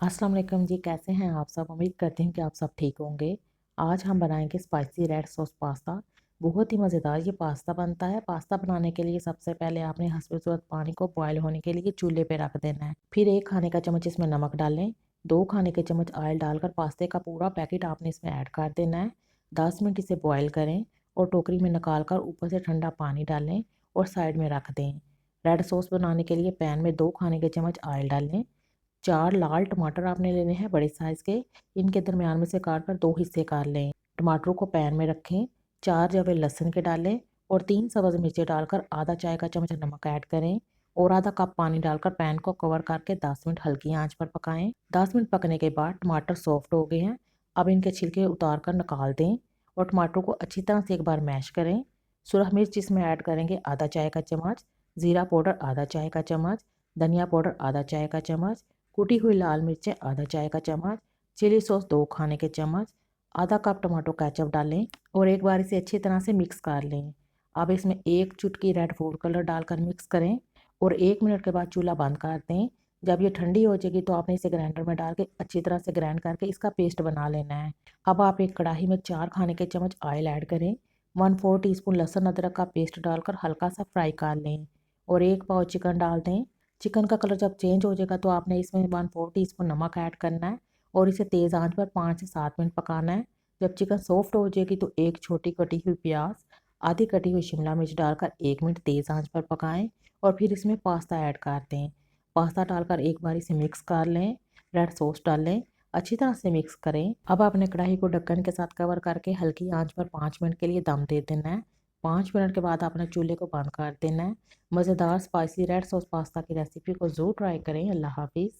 अस्सलाम वालेकुम जी, कैसे हैं आप सब। उम्मीद करती हूँ कि आप सब ठीक होंगे। आज हम बनाएंगे स्पाइसी रेड सॉस पास्ता। बहुत ही मज़ेदार ये पास्ता बनता है। पास्ता बनाने के लिए सबसे पहले आपने हस्बे ज़रूरत पानी को बॉयल होने के लिए चूल्हे पे रख देना है। फिर 1 खाने का चम्मच इसमें नमक डालें। 2 खाने के चम्मच ऑयल डालकर पास्ते का पूरा पैकेट आपने इसमें ऐड कर देना है। 10 मिनट इसे बॉयल करें और टोकरी में निकाल कर ऊपर से ठंडा पानी डालें और साइड में रख दें। रेड सॉस बनाने के लिए पैन में 2 खाने के चम्मच ऑयल डालें। 4 लाल टमाटर आपने लेने हैं बड़े साइज़ के। इनके दरमियान में से काट कर 2 हिस्से कर लें। टमाटरों को पैन में रखें। 4 जवे लहसुन के डालें और 3 सब्ज़ मिर्चें डालकर आधा चाय का चम्मच नमक ऐड करें और आधा कप पानी डालकर पैन को कवर करके 10 मिनट हल्की आंच पर पकाएं। 10 मिनट पकने के बाद टमाटर सॉफ्ट हो गए हैं। अब इनके छिलके उतार कर निकाल दें और टमाटरों को अच्छी तरह से एक बार मैश करें। सुरख मिर्च इसमें ऐड करेंगे आधा चाय का चम्मच, ज़ीरा पाउडर आधा चाय का चम्मच, धनिया पाउडर आधा चाय का चम्मच, कुटी हुई लाल मिर्चें आधा चाय का चम्मच, चिली सॉस 2 खाने के चम्मच, आधा कप टमाटो केचप डालें और एक बार इसे अच्छी तरह से मिक्स कर लें। अब इसमें 1 चुटकी रेड फूड कलर डालकर मिक्स करें और 1 मिनट के बाद चूल्हा बंद कर दें। जब ये ठंडी हो जाएगी तो आपने इसे ग्राइंडर में डाल के अच्छी तरह से ग्राइंड करके इसका पेस्ट बना लेना है। अब आप एक कढ़ाई में 4 खाने के चम्मच ऑयल ऐड करें। 1/4 टीस्पून लहसुन अदरक का पेस्ट डालकर हल्का सा फ्राई कर लें और 1 पाव चिकन डाल दें। चिकन का कलर जब चेंज हो जाएगा तो आपने इसमें 1/4 टीस्पून नमक ऐड करना है और इसे तेज़ आंच पर 5 से 7 मिनट पकाना है। जब चिकन सॉफ्ट हो जाएगी तो एक छोटी कटी हुई प्याज, आधी कटी हुई शिमला मिर्च डालकर 1 मिनट तेज़ आंच पर पकाएं और फिर इसमें पास्ता ऐड कर दें। पास्ता डालकर एक बार इसे मिक्स कर लें। रेड सॉस डालें, अच्छी तरह से मिक्स करें। अब आपने कढ़ाई को ढक्कन के साथ कवर करके हल्की आंच पर 5 मिनट के लिए दम दे देना है। 5 मिनट के बाद आपने चूल्हे को बंद कर देना है। मज़ेदार स्पाइसी रेड सॉस पास्ता की रेसिपी को ज़रूर ट्राई करें। अल्लाह हाफिज़।